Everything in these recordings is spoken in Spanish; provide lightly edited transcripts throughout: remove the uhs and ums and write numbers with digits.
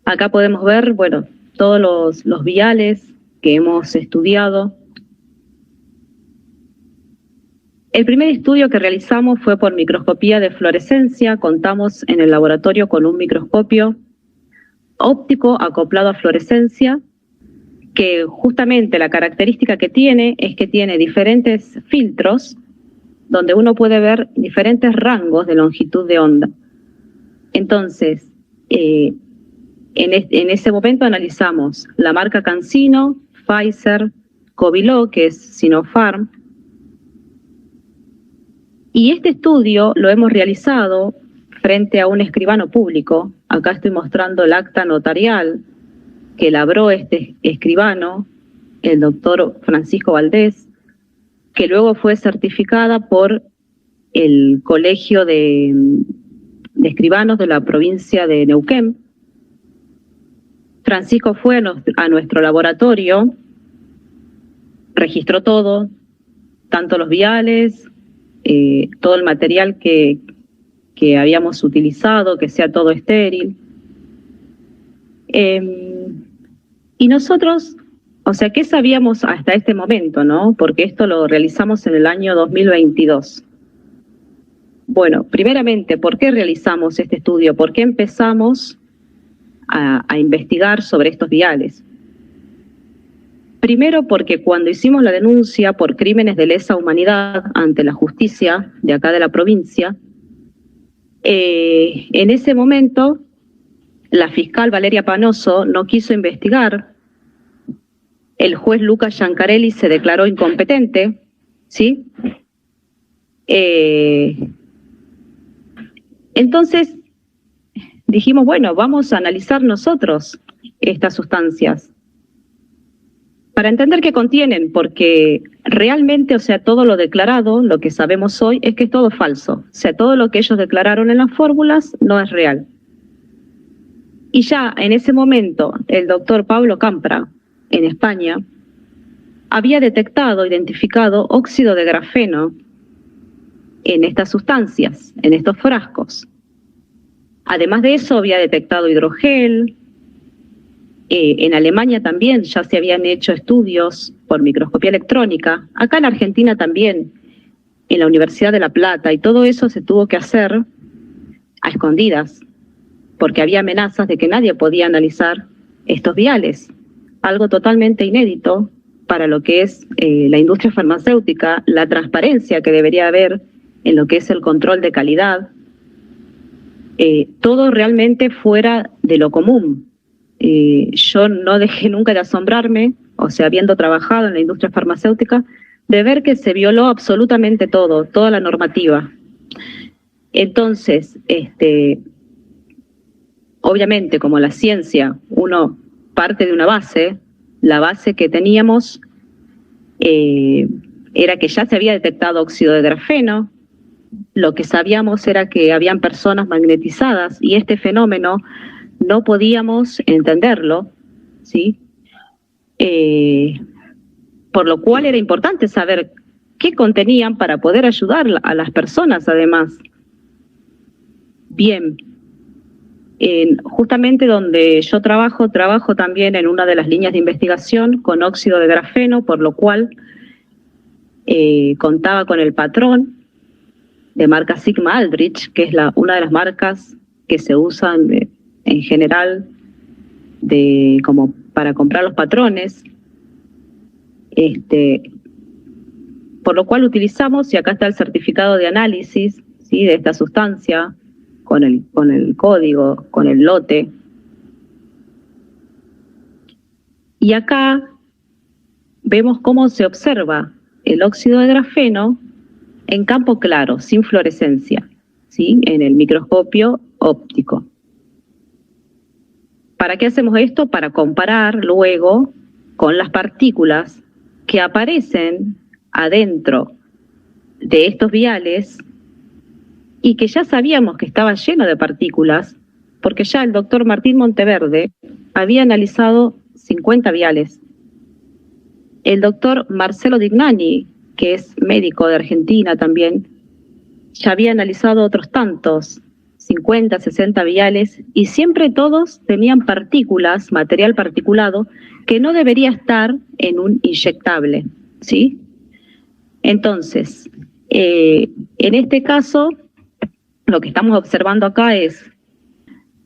Acá podemos ver, bueno, todos los viales que hemos estudiado. El primer estudio que realizamos fue por microscopía de fluorescencia. Contamos en el laboratorio con un microscopio óptico acoplado a fluorescencia, que justamente la característica que tiene es que tiene diferentes filtros donde uno puede ver diferentes rangos de longitud de onda. Entonces, en ese momento analizamos la marca CanSino, Pfizer, Covilhó, que es Sinopharm, y este estudio lo hemos realizado frente a un escribano público. Acá estoy mostrando el acta notarial que labró este escribano, el doctor Francisco Valdés, que luego fue certificada por el Colegio de Escribanos de la provincia de Neuquén. Francisco fue a nuestro laboratorio, registró todo, tanto los viales, todo el material que habíamos utilizado, que sea todo estéril. Y nosotros, o sea, ¿qué sabíamos hasta este momento, no? Porque esto lo realizamos en el año 2022. Bueno, primeramente, ¿por qué realizamos este estudio? ¿Por qué empezamos a investigar sobre estos viales? Primero porque cuando hicimos la denuncia por crímenes de lesa humanidad ante la justicia de acá de la provincia, en ese momento la fiscal Valeria Panoso no quiso investigar, el juez Lucas Giancarelli se declaró incompetente, ¿sí? Entonces dijimos, bueno, vamos a analizar nosotros estas sustancias para entender qué contienen, porque realmente, o sea, todo lo declarado, lo que sabemos hoy, es que es todo falso. O sea, todo lo que ellos declararon en las fórmulas no es real. Y ya en ese momento, el doctor Pablo Campra, en España, había detectado, identificado óxido de grafeno en estas sustancias, en estos frascos. Además de eso, había detectado hidrogel. En Alemania también ya se habían hecho estudios por microscopía electrónica. Acá en Argentina también, en la Universidad de La Plata, y todo eso se tuvo que hacer a escondidas, porque había amenazas de que nadie podía analizar estos viales. Algo totalmente inédito para lo que es la industria farmacéutica, la transparencia que debería haber en lo que es el control de calidad. Todo realmente fuera de lo común. Yo no dejé nunca de asombrarme, o sea, habiendo trabajado en la industria farmacéutica, de ver que se violó absolutamente todo, toda la normativa. Entonces, obviamente, como la ciencia, uno parte de una base, la base que teníamos era que ya se había detectado óxido de grafeno. Lo que sabíamos era que habían personas magnetizadas y este fenómeno no podíamos entenderlo, ¿sí? Por lo cual era importante saber qué contenían para poder ayudar a las personas, además. Bien, justamente donde yo trabajo también en una de las líneas de investigación con óxido de grafeno, por lo cual contaba con el patrón de marca Sigma Aldrich, que es una de las marcas que se usan en general como para comprar los patrones, por lo cual utilizamos, y acá está el certificado de análisis, ¿sí?, de esta sustancia, con el código, con el lote. Y acá vemos cómo se observa el óxido de grafeno en campo claro, sin fluorescencia, ¿sí?, en el microscopio óptico. ¿Para qué hacemos esto? Para comparar luego con las partículas que aparecen adentro de estos viales y que ya sabíamos que estaban llenos de partículas, porque ya el doctor Martín Monteverde había analizado 50 viales. El doctor Marcelo Dignani, que es médico de Argentina también, ya había analizado otros tantos, 50, 60 viales, y siempre todos tenían partículas, material particulado, que no debería estar en un inyectable, ¿sí? Entonces, en este caso, lo que estamos observando acá es,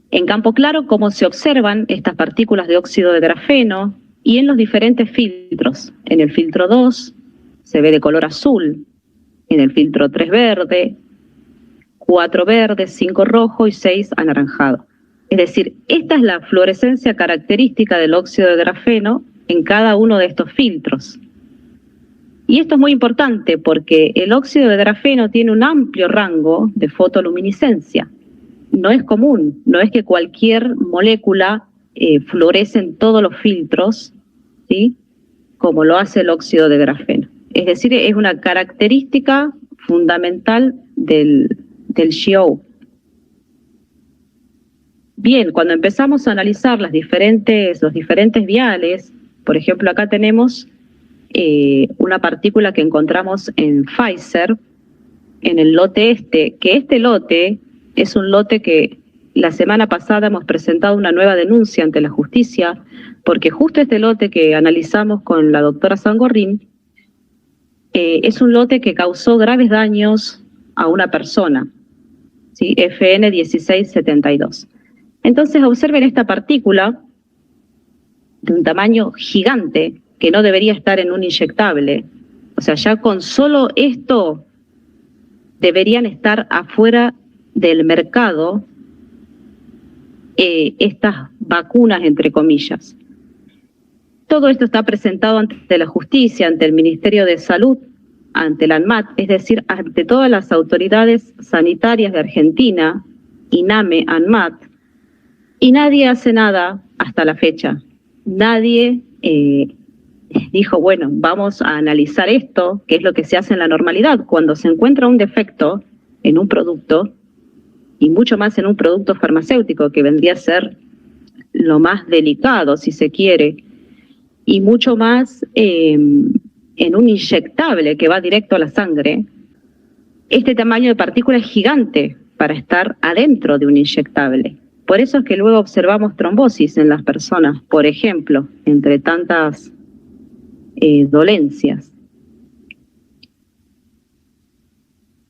en campo claro, cómo se observan estas partículas de óxido de grafeno y en los diferentes filtros. En el filtro 2 se ve de color azul, en el filtro 3 verde, 4 verde, 5 rojo y 6 anaranjado. Es decir, esta es la fluorescencia característica del óxido de grafeno en cada uno de estos filtros. Y esto es muy importante porque el óxido de grafeno tiene un amplio rango de fotoluminiscencia. No es común, no es que cualquier molécula fluorece en todos los filtros, ¿sí?, como lo hace el óxido de grafeno. Es decir, es una característica fundamental del GO. Bien, cuando empezamos a analizar los diferentes viales, por ejemplo, acá tenemos una partícula que encontramos en Pfizer, en el lote que este lote es un lote que la semana pasada hemos presentado una nueva denuncia ante la justicia, porque justo este lote que analizamos con la doctora Sangorrin es un lote que causó graves daños a una persona, ¿sí? FN 1672. Entonces observen esta partícula de un tamaño gigante que no debería estar en un inyectable. O sea, ya con solo esto deberían estar afuera del mercado estas vacunas, entre comillas. Todo esto está presentado ante la justicia, ante el Ministerio de Salud, ante la ANMAT, es decir, ante todas las autoridades sanitarias de Argentina, INAME, ANMAT, y nadie hace nada hasta la fecha. Nadie dijo, bueno, vamos a analizar esto, que es lo que se hace en la normalidad. Cuando se encuentra un defecto en un producto, y mucho más en un producto farmacéutico, que vendría a ser lo más delicado, si se quiere, y mucho más en un inyectable que va directo a la sangre, este tamaño de partícula es gigante para estar adentro de un inyectable. Por eso es que luego observamos trombosis en las personas, por ejemplo, entre tantas dolencias.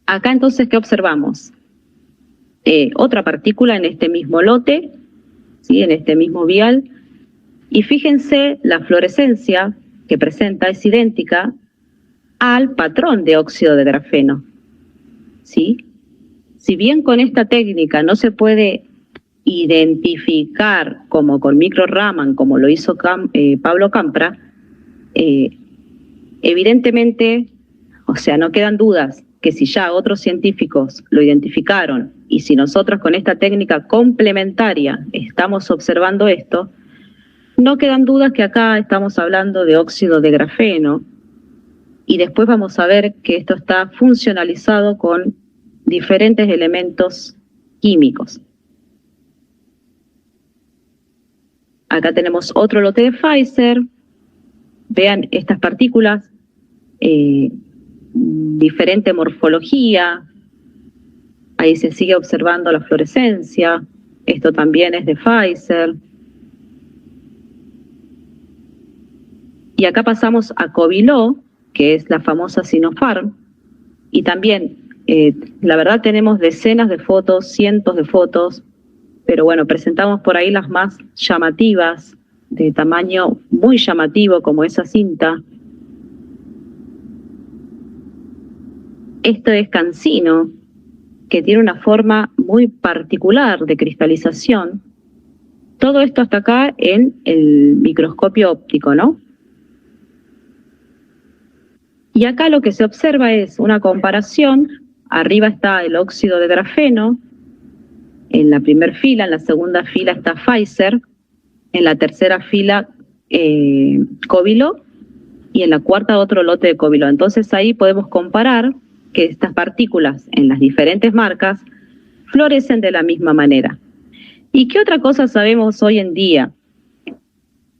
Acá entonces, ¿qué observamos? Otra partícula en este mismo lote, ¿sí?, en este mismo vial, y fíjense, la fluorescencia que presenta es idéntica al patrón de óxido de grafeno, ¿sí? Si bien con esta técnica no se puede identificar como con micro Raman, como lo hizo Pablo Campra, evidentemente, o sea, no quedan dudas que si ya otros científicos lo identificaron y si nosotros con esta técnica complementaria estamos observando esto, no quedan dudas que acá estamos hablando de óxido de grafeno y después vamos a ver que esto está funcionalizado con diferentes elementos químicos. Acá tenemos otro lote de Pfizer. Vean estas partículas, diferente morfología. Ahí se sigue observando la fluorescencia. Esto también es de Pfizer. Y acá pasamos a Coviló, que es la famosa Sinopharm. Y también, la verdad, tenemos decenas de fotos, cientos de fotos, pero bueno, presentamos por ahí las más llamativas, de tamaño muy llamativo, como esa cinta. Esto es CanSino, que tiene una forma muy particular de cristalización. Todo esto hasta acá en el microscopio óptico, ¿no? Y acá lo que se observa es una comparación. Arriba está el óxido de grafeno, en la primera fila, en la segunda fila está Pfizer, en la tercera fila Coviló y en la cuarta otro lote de Coviló. Entonces ahí podemos comparar que estas partículas en las diferentes marcas florecen de la misma manera. ¿Y qué otra cosa sabemos hoy en día?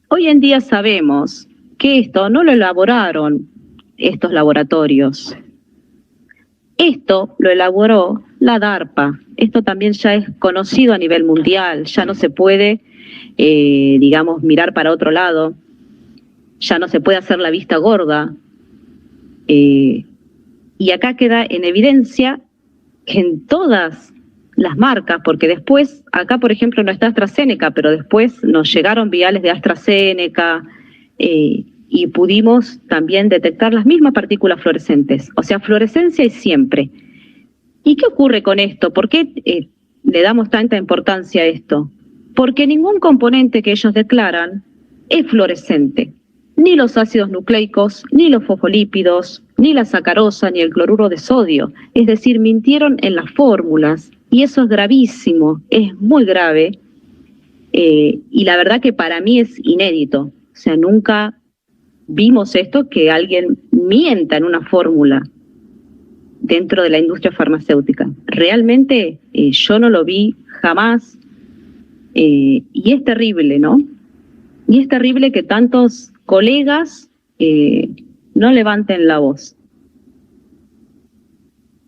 Hoy en día sabemos que esto no lo elaboraron estos laboratorios. Esto lo elaboró la DARPA, Esto también ya es conocido a nivel mundial, ya no se puede, digamos, mirar para otro lado, ya no se puede hacer la vista gorda. Y acá queda en evidencia que en todas las marcas, porque después, acá por ejemplo no está AstraZeneca, pero después nos llegaron viales de AstraZeneca y pudimos también detectar las mismas partículas fluorescentes, o sea, fluorescencia es siempre. ¿Y qué ocurre con esto? ¿Por qué le damos tanta importancia a esto? Porque ningún componente que ellos declaran es fluorescente. Ni los ácidos nucleicos, ni los fosfolípidos, ni la sacarosa, ni el cloruro de sodio. Es decir, mintieron en las fórmulas. Y eso es gravísimo, es muy grave. Y la verdad que para mí es inédito. O sea, nunca vimos esto, que alguien mienta en una fórmula dentro de la industria farmacéutica. Realmente yo no lo vi jamás. Y es terrible, ¿no? Y es terrible que tantos colegas no levanten la voz.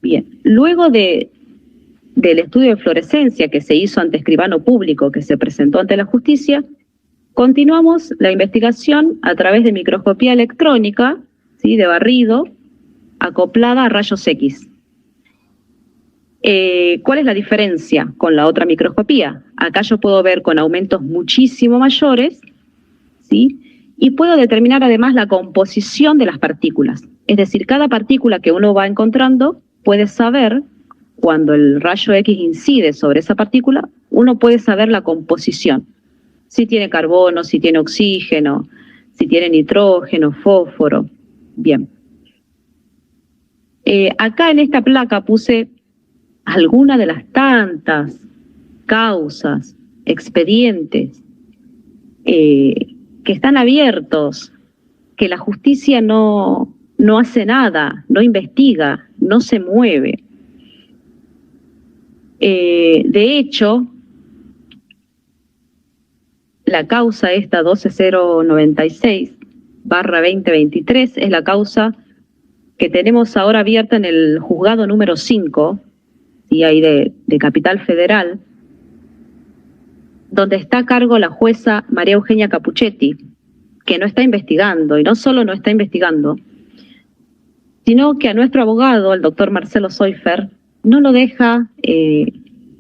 Bien, luego del estudio de fluorescencia que se hizo ante escribano público, que se presentó ante la justicia, continuamos la investigación a través de microscopía electrónica, ¿sí?, de barrido, acoplada a rayos X. ¿Cuál es la diferencia con la otra microscopía? Acá yo puedo ver con aumentos muchísimo mayores, ¿sí?, y puedo determinar además la composición de las partículas. Es decir, cada partícula que uno va encontrando puede saber, cuando el rayo X incide sobre esa partícula, uno puede saber la composición. Si tiene carbono, si tiene oxígeno, si tiene nitrógeno, fósforo. Bien. Acá en esta placa puse algunas de las tantas causas, expedientes, que están abiertos, que la justicia no hace nada, no investiga, no se mueve. De hecho, la causa esta 12096/2023 es la causa que tenemos ahora abierta en el juzgado número 5, y ahí de Capital Federal, donde está a cargo la jueza María Eugenia Capuchetti, que no está investigando, y no solo no está investigando, sino que a nuestro abogado, el doctor Marcelo Soifer, no lo deja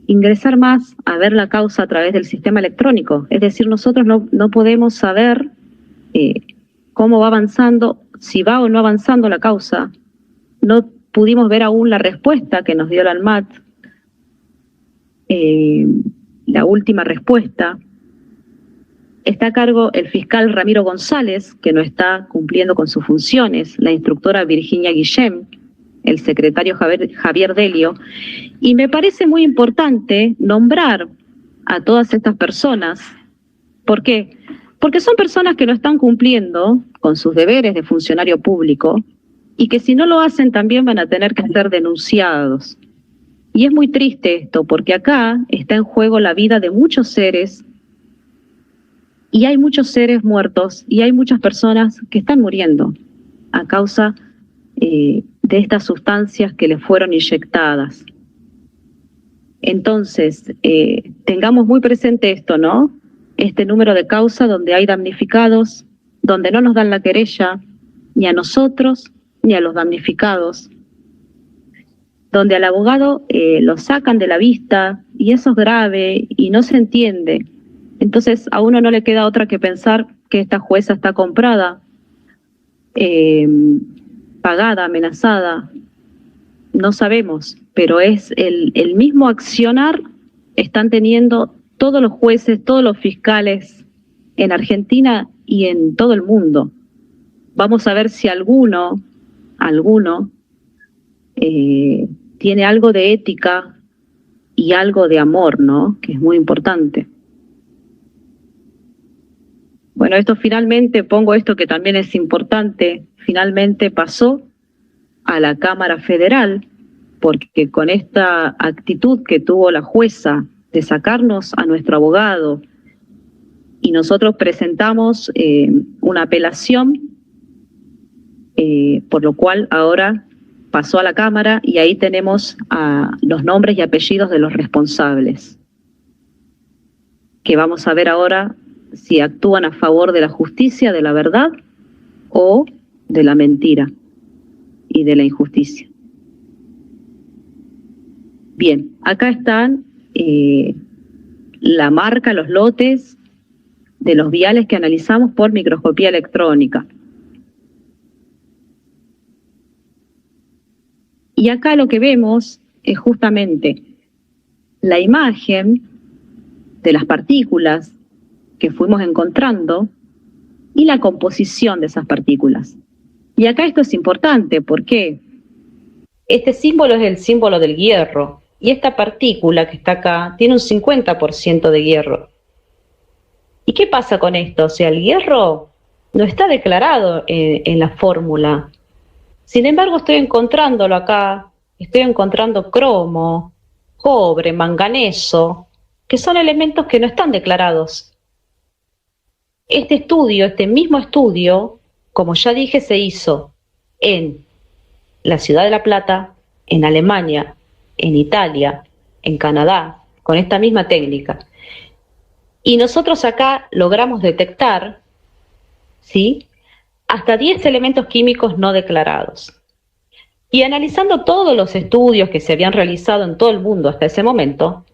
ingresar más a ver la causa a través del sistema electrónico. Es decir, nosotros no podemos saber cómo va avanzando, si va o no avanzando la causa. No pudimos ver aún la respuesta que nos dio la ANMAT, la última respuesta. Está a cargo el fiscal Ramiro González, que no está cumpliendo con sus funciones, la instructora Virginia Guillem, el secretario Javier Delio, y me parece muy importante nombrar a todas estas personas. ¿Por qué? Porque son personas que no están cumpliendo con sus deberes de funcionario público y que si no lo hacen también van a tener que ser denunciados. Y es muy triste esto, porque acá está en juego la vida de muchos seres, y hay muchos seres muertos, y hay muchas personas que están muriendo a causa de estas sustancias que les fueron inyectadas. Entonces, tengamos muy presente esto, ¿no? Este número de causa donde hay damnificados, donde no nos dan la querella, ni a nosotros, ni a los damnificados, donde al abogado lo sacan de la vista, y eso es grave, y no se entiende. Entonces a uno no le queda otra que pensar que esta jueza está comprada, pagada, amenazada, no sabemos, pero es el mismo accionar están teniendo todos los jueces, todos los fiscales en Argentina y en todo el mundo. Vamos a ver si alguno tiene algo de ética y algo de amor, ¿no? Que es muy importante. Bueno, esto finalmente, pongo esto que también es importante, finalmente pasó a la Cámara Federal, porque con esta actitud que tuvo la jueza de sacarnos a nuestro abogado, y nosotros presentamos una apelación, por lo cual ahora pasó a la Cámara y ahí tenemos los nombres y apellidos de los responsables, que vamos a ver ahora si actúan a favor de la justicia, de la verdad o de la mentira y de la injusticia. Bien, acá están la marca, los lotes de los viales que analizamos por microscopía electrónica. Y acá lo que vemos es justamente la imagen de las partículas que fuimos encontrando y la composición de esas partículas. Y acá esto es importante, ¿por qué? Este símbolo es el símbolo del hierro, y esta partícula que está acá tiene un 50% de hierro. ¿Y qué pasa con esto? O sea, el hierro no está declarado en la fórmula. Sin embargo, estoy encontrándolo acá, estoy encontrando cromo, cobre, manganeso, que son elementos que no están declarados. Este estudio, este mismo estudio, como ya dije, se hizo en la ciudad de La Plata, en Alemania, en Italia, en Canadá, con esta misma técnica. Y nosotros acá logramos detectar, ¿sí?, hasta 10 elementos químicos no declarados. Y analizando todos los estudios que se habían realizado en todo el mundo hasta ese momento,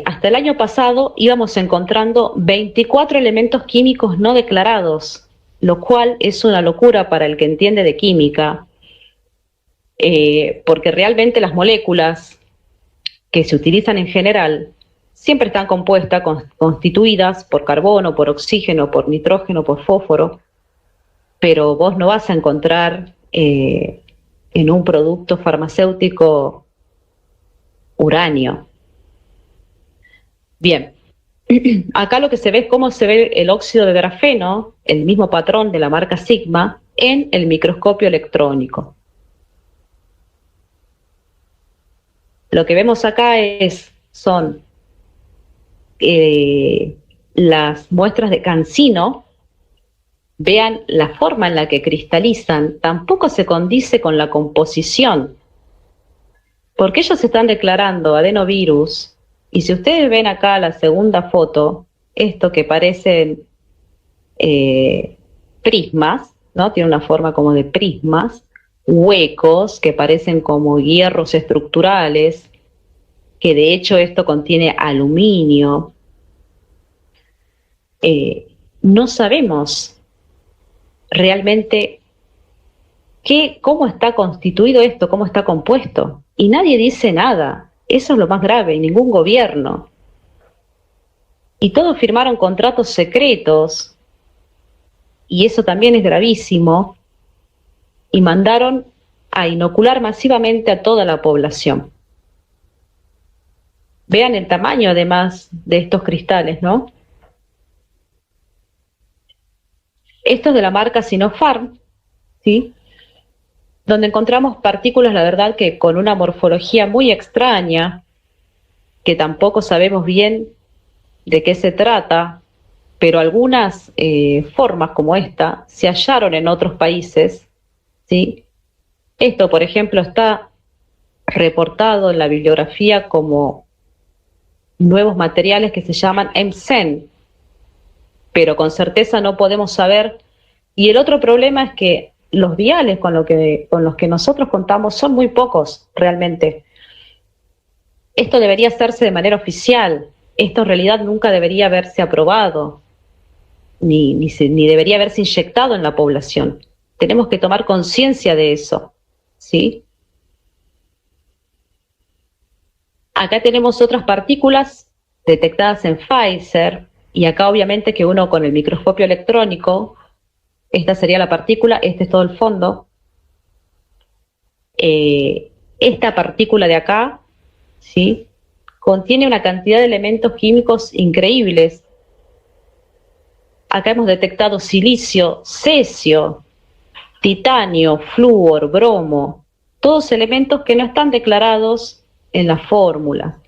hasta el año pasado íbamos encontrando 24 elementos químicos no declarados, lo cual es una locura para el que entiende de química, porque realmente las moléculas que se utilizan en general siempre están constituidas por carbono, por oxígeno, por nitrógeno, por fósforo, pero vos no vas a encontrar en un producto farmacéutico uranio. Bien, acá lo que se ve es cómo se ve el óxido de grafeno, el mismo patrón de la marca Sigma, en el microscopio electrónico. Lo que vemos acá son las muestras de cancino. Vean la forma en la que cristalizan, tampoco se condice con la composición, porque ellos están declarando adenovirus, y si ustedes ven acá la segunda foto, esto que parecen prismas, ¿no? Tiene una forma como de prismas, huecos que parecen como hierros estructurales, que de hecho esto contiene aluminio. No sabemos realmente cómo está constituido esto, cómo está compuesto. Y nadie dice nada. Eso es lo más grave, ningún gobierno. Y todos firmaron contratos secretos, y eso también es gravísimo, y mandaron a inocular masivamente a toda la población. Vean el tamaño, además, de estos cristales, ¿no? Esto es de la marca Sinopharm, ¿sí?, donde encontramos partículas, la verdad, que con una morfología muy extraña, que tampoco sabemos bien de qué se trata, pero algunas formas como esta se hallaron en otros países, ¿sí? Esto, por ejemplo, está reportado en la bibliografía como nuevos materiales que se llaman MSEN, pero con certeza no podemos saber. Y el otro problema es que los viales con los que nosotros contamos son muy pocos realmente. Esto debería hacerse de manera oficial. Esto en realidad nunca debería haberse aprobado, ni debería haberse inyectado en la población. Tenemos que tomar conciencia de eso, ¿sí? Acá tenemos otras partículas detectadas en Pfizer, y acá obviamente que uno con el microscopio electrónico, esta sería la partícula, este es todo el fondo. Esta partícula de acá, ¿sí?, contiene una cantidad de elementos químicos increíbles. Acá hemos detectado silicio, cesio, titanio, flúor, bromo, todos elementos que no están declarados en la fórmula.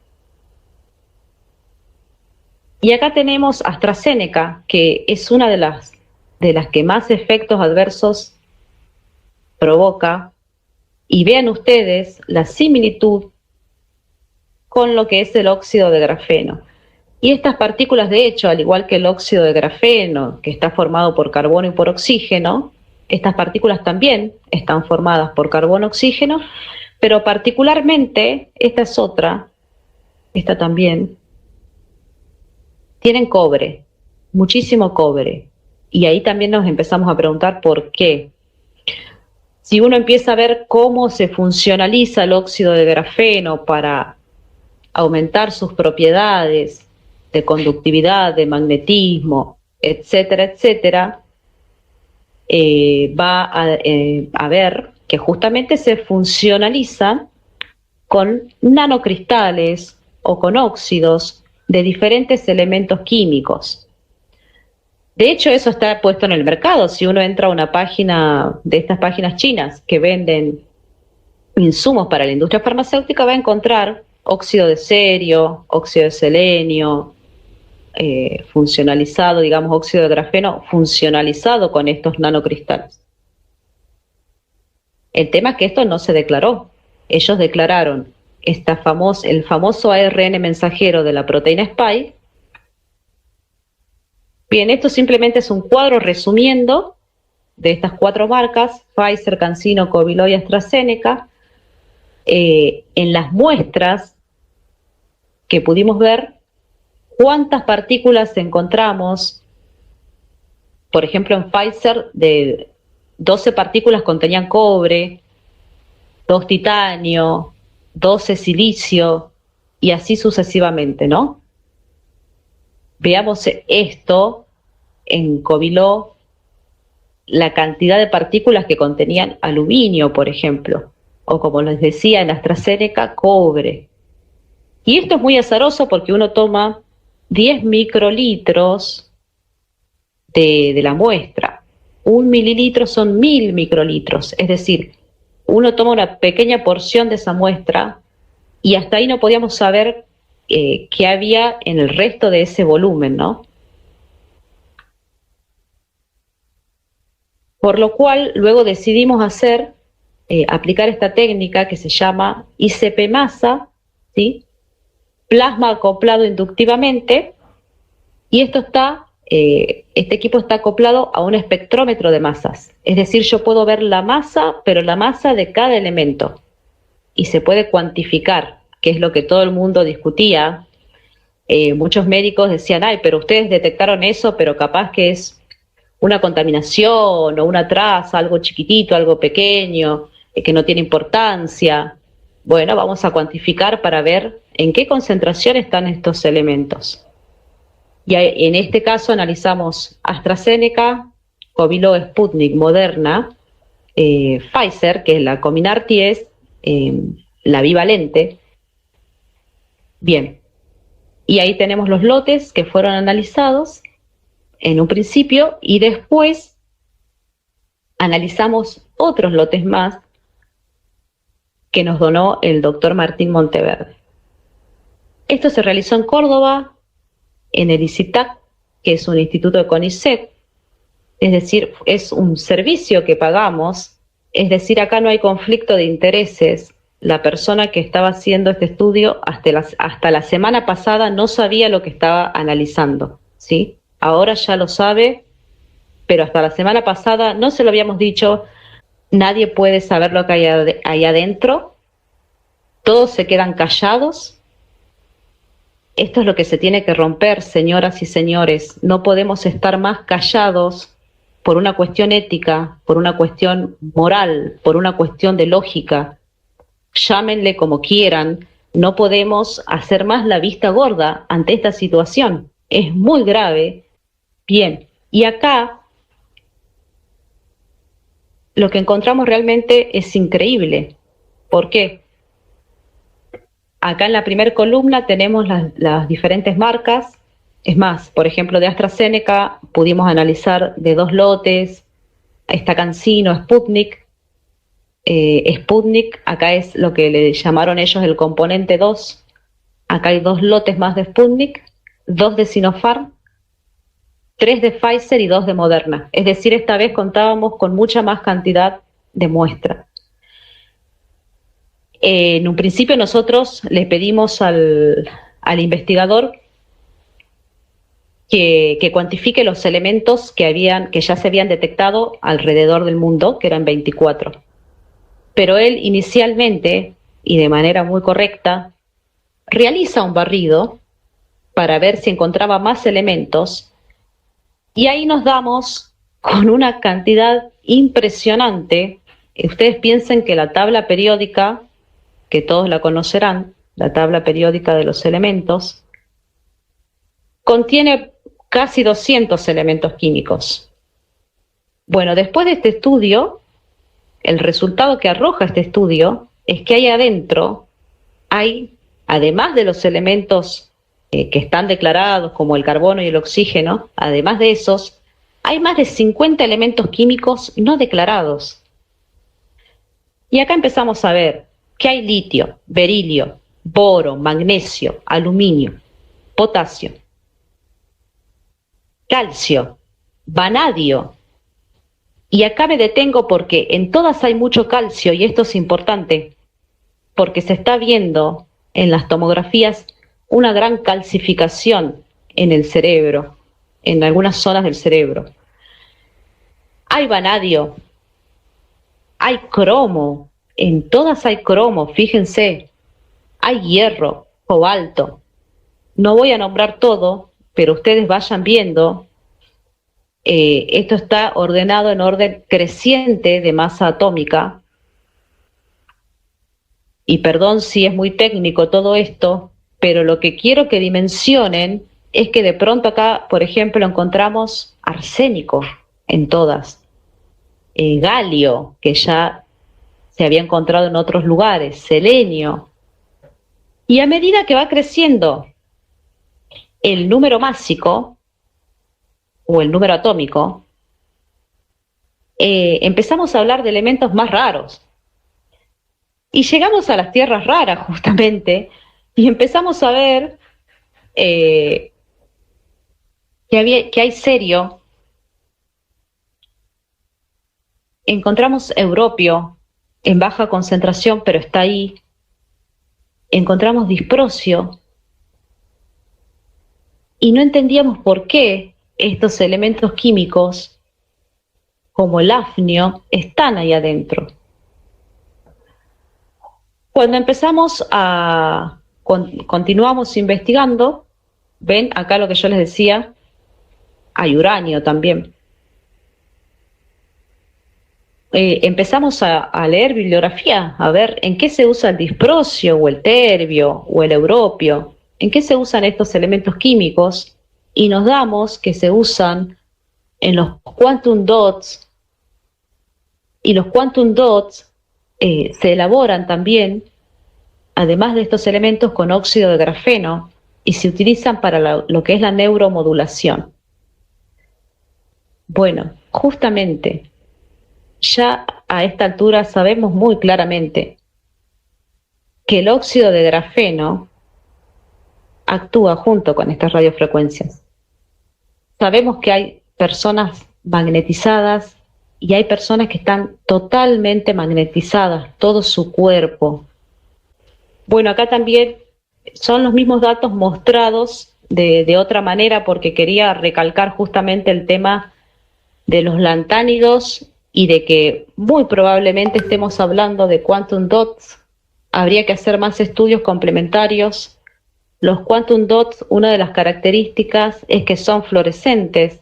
Y acá tenemos AstraZeneca, que es una de las que más efectos adversos provoca, y vean ustedes la similitud con lo que es el óxido de grafeno. Y estas partículas, de hecho, al igual que el óxido de grafeno, que está formado por carbono y por oxígeno, estas partículas también están formadas por carbono y oxígeno, pero particularmente, esta es otra, esta también, tienen cobre, muchísimo cobre. Y ahí también nos empezamos a preguntar por qué. Si uno empieza a ver cómo se funcionaliza el óxido de grafeno para aumentar sus propiedades de conductividad, de magnetismo, etcétera, etcétera, va a ver que justamente se funcionaliza con nanocristales o con óxidos de diferentes elementos químicos. De hecho, eso está puesto en el mercado. Si uno entra a una página de estas páginas chinas que venden insumos para la industria farmacéutica, va a encontrar óxido de cerio, óxido de selenio, funcionalizado, digamos, óxido de grafeno funcionalizado con estos nanocristales. El tema es que esto no se declaró. Ellos declararon el famoso ARN mensajero de la proteína Spike. Bien, esto simplemente es un cuadro resumiendo de estas 4 marcas, Pfizer, CanSino, Covilhó y AstraZeneca, en las muestras que pudimos ver, cuántas partículas encontramos. Por ejemplo, en Pfizer, de 12 partículas contenían cobre, 2 titanio, 12 silicio, y así sucesivamente, ¿no? Veamos esto en Covilhó, la cantidad de partículas que contenían aluminio, por ejemplo, o como les decía, en AstraZeneca, cobre. Y esto es muy azaroso porque uno toma 10 microlitros de la muestra. 1 mililitro son 1000 microlitros, es decir, uno toma una pequeña porción de esa muestra y hasta ahí no podíamos saber qué había en el resto de ese volumen, ¿no? Por lo cual luego decidimos aplicar esta técnica que se llama ICP masa, ¿sí? Plasma acoplado inductivamente, y este equipo está acoplado a un espectrómetro de masas. Es decir, yo puedo ver la masa, pero la masa de cada elemento, y se puede cuantificar, que es lo que todo el mundo discutía. Muchos médicos decían, ay, pero ustedes detectaron eso, pero capaz que es una contaminación o una traza, algo chiquitito, algo pequeño, que no tiene importancia. Bueno, vamos a cuantificar para ver en qué concentración están estos elementos. Y en este caso analizamos AstraZeneca, Covilhó, Sputnik, Moderna, Pfizer, que es la Comirnaty, es la bivalente. Bien, y ahí tenemos los lotes que fueron analizados en un principio y después analizamos otros lotes más que nos donó el doctor Martín Monteverde. Esto se realizó en Córdoba, en el ICITAC, que es un instituto de CONICET, es decir, es un servicio que pagamos, es decir, acá no hay conflicto de intereses. La persona que estaba haciendo este estudio hasta la semana pasada no sabía lo que estaba analizando, ¿sí? Ahora ya lo sabe, pero hasta la semana pasada no se lo habíamos dicho. Nadie puede saber lo que hay ahí adentro, todos se quedan callados. Esto es lo que se tiene que romper, señoras y señores. No podemos estar más callados por una cuestión ética, por una cuestión moral, por una cuestión de lógica. Llámenle como quieran, no podemos hacer más la vista gorda ante esta situación. Es muy grave. Bien, y acá lo que encontramos realmente es increíble. ¿Por qué? Acá en la primera columna tenemos las diferentes marcas. Es más, por ejemplo, de AstraZeneca pudimos analizar de 2 lotes, está CanSino, Sputnik. Sputnik, acá es lo que le llamaron ellos el componente 2. Acá hay 2 lotes más de Sputnik, 2 de Sinopharm, 3 de Pfizer y 2 de Moderna. Es decir, esta vez contábamos con mucha más cantidad de muestra. En un principio nosotros le pedimos al investigador que cuantifique los elementos que ya se habían detectado alrededor del mundo, que eran 24. Pero él inicialmente, y de manera muy correcta, realiza un barrido para ver si encontraba más elementos, y ahí nos damos con una cantidad impresionante. Ustedes piensen que la tabla periódica, que todos la conocerán, la tabla periódica de los elementos, contiene casi 200 elementos químicos. Bueno, después de este estudio, el resultado que arroja este estudio es que ahí adentro hay, además de los elementos que están declarados como el carbono y el oxígeno, además de esos, hay más de 50 elementos químicos no declarados. Y acá empezamos a ver que hay litio, berilio, boro, magnesio, aluminio, potasio, calcio, vanadio. Y acá me detengo porque en todas hay mucho calcio, y esto es importante, porque se está viendo en las tomografías una gran calcificación en el cerebro, en algunas zonas del cerebro. Hay vanadio, hay cromo, en todas hay cromo, fíjense, hay hierro, cobalto. No voy a nombrar todo, pero ustedes vayan viendo. Esto está ordenado en orden creciente de masa atómica. Y perdón si es muy técnico todo esto, pero lo que quiero que dimensionen es que de pronto acá, por ejemplo, encontramos arsénico en todas, galio, que ya se había encontrado en otros lugares, selenio. Y a medida que va creciendo el número másico o el número atómico, empezamos a hablar de elementos más raros. Y llegamos a las tierras raras, justamente, y empezamos a ver que hay cerio. Encontramos europio en baja concentración, pero está ahí. Encontramos disprosio. Y no entendíamos por qué estos elementos químicos, como el hafnio, están ahí adentro. Cuando empezamos continuamos investigando, ven acá lo que yo les decía, hay uranio también. Empezamos a leer bibliografía, a ver en qué se usa el disprosio o el terbio o el europio, en qué se usan estos elementos químicos, y nos damos que se usan en los quantum dots, y los quantum dots se elaboran también, además de estos elementos, con óxido de grafeno, y se utilizan para lo que es la neuromodulación. Bueno, justamente, ya a esta altura sabemos muy claramente que el óxido de grafeno actúa junto con estas radiofrecuencias. Sabemos que hay personas magnetizadas y hay personas que están totalmente magnetizadas, todo su cuerpo. Bueno, acá también son los mismos datos mostrados de otra manera, porque quería recalcar justamente el tema de los lantánidos y de que muy probablemente estemos hablando de quantum dots. Habría que hacer más estudios complementarios. Los quantum dots, una de las características es que son fluorescentes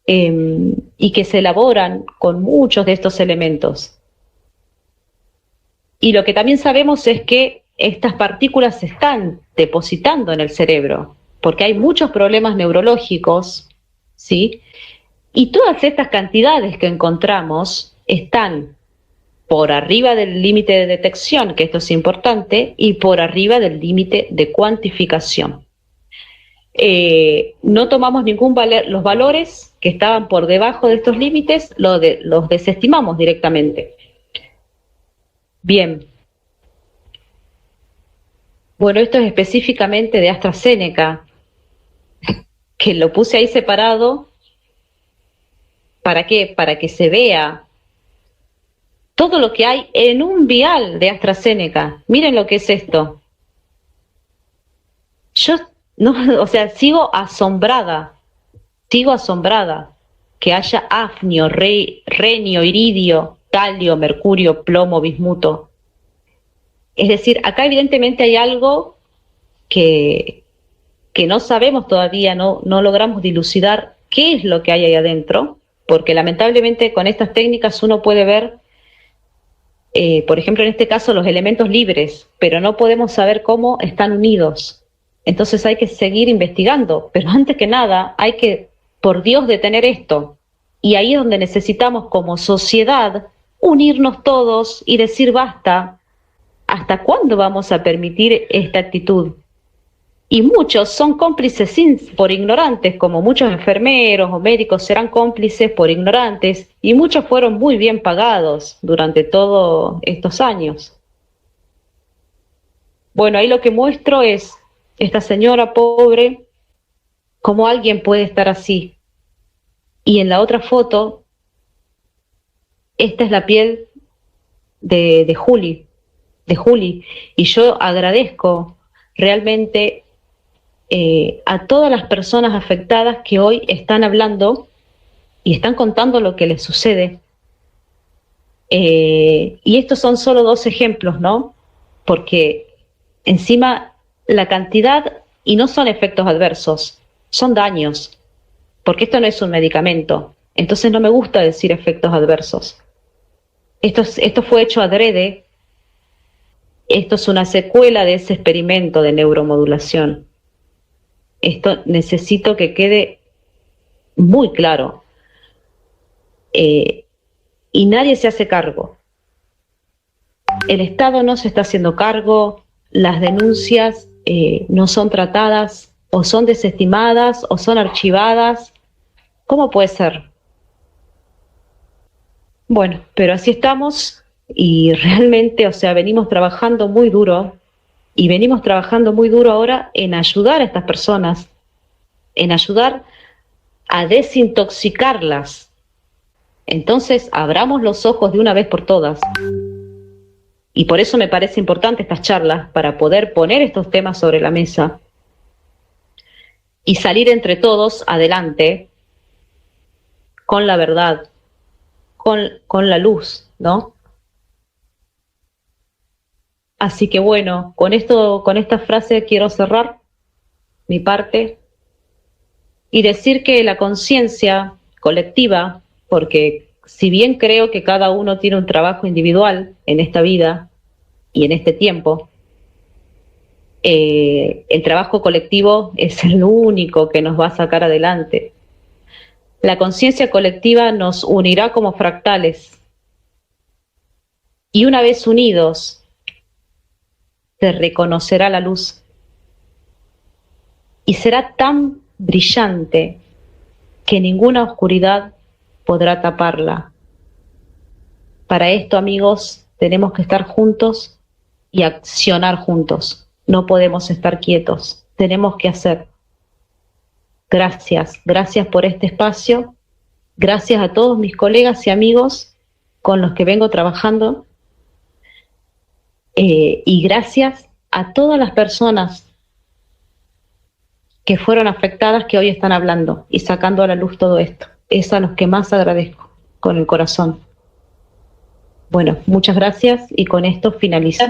y que se elaboran con muchos de estos elementos. Y lo que también sabemos es que estas partículas se están depositando en el cerebro, porque hay muchos problemas neurológicos, ¿sí? Y todas estas cantidades que encontramos están por arriba del límite de detección, que esto es importante, y por arriba del límite de cuantificación. No tomamos los valores que estaban por debajo de estos límites, los desestimamos directamente. Bien. Bueno, esto es específicamente de AstraZeneca, que lo puse ahí separado. ¿Para qué? Para que se vea todo lo que hay en un vial de AstraZeneca. Miren lo que es esto. Yo, no, o sea, sigo asombrada que haya afnio, renio, iridio, talio, mercurio, plomo, bismuto. Es decir, acá evidentemente hay algo que no sabemos todavía, no logramos dilucidar qué es lo que hay ahí adentro, porque lamentablemente con estas técnicas uno puede ver, por ejemplo, en este caso, los elementos libres, pero no podemos saber cómo están unidos. Entonces hay que seguir investigando, pero antes que nada hay que, por Dios, detener esto. Y ahí es donde necesitamos como sociedad unirnos todos y decir basta. ¿Hasta cuándo vamos a permitir esta actitud? Y muchos son cómplices por ignorantes, como muchos enfermeros o médicos serán cómplices por ignorantes, y muchos fueron muy bien pagados durante todos estos años. Bueno, ahí lo que muestro es esta señora pobre, cómo alguien puede estar así. Y en la otra foto, esta es la piel de Juli, y yo agradezco realmente a todas las personas afectadas que hoy están hablando y están contando lo que les sucede. Y estos son solo 2 ejemplos, ¿no? Porque encima la cantidad, y no son efectos adversos, son daños, porque esto no es un medicamento. Entonces no me gusta decir efectos adversos. Esto fue hecho adrede. Esto es una secuela de ese experimento de neuromodulación. Esto necesito que quede muy claro. Y nadie se hace cargo. El Estado no se está haciendo cargo, las denuncias no son tratadas, o son desestimadas, o son archivadas. ¿Cómo puede ser? Bueno, pero así estamos, y realmente, o sea, venimos trabajando muy duro, y venimos trabajando muy duro ahora en ayudar a estas personas, en ayudar a desintoxicarlas. Entonces, abramos los ojos de una vez por todas. Y por eso me parece importante estas charlas, para poder poner estos temas sobre la mesa y salir entre todos adelante con la verdad, con la luz, ¿no? Así que bueno, con esta frase quiero cerrar mi parte y decir que la conciencia colectiva, porque si bien creo que cada uno tiene un trabajo individual en esta vida y en este tiempo, el trabajo colectivo es el único que nos va a sacar adelante. La conciencia colectiva nos unirá como fractales, y una vez unidos se reconocerá la luz y será tan brillante que ninguna oscuridad podrá taparla. Para esto, amigos, tenemos que estar juntos y accionar juntos. No podemos estar quietos, tenemos que hacer. Gracias por este espacio, gracias a todos mis colegas y amigos con los que vengo trabajando, y gracias a todas las personas que fueron afectadas, que hoy están hablando y sacando a la luz todo esto. Es a los que más agradezco, con el corazón. Bueno, muchas gracias, y con esto finalizo.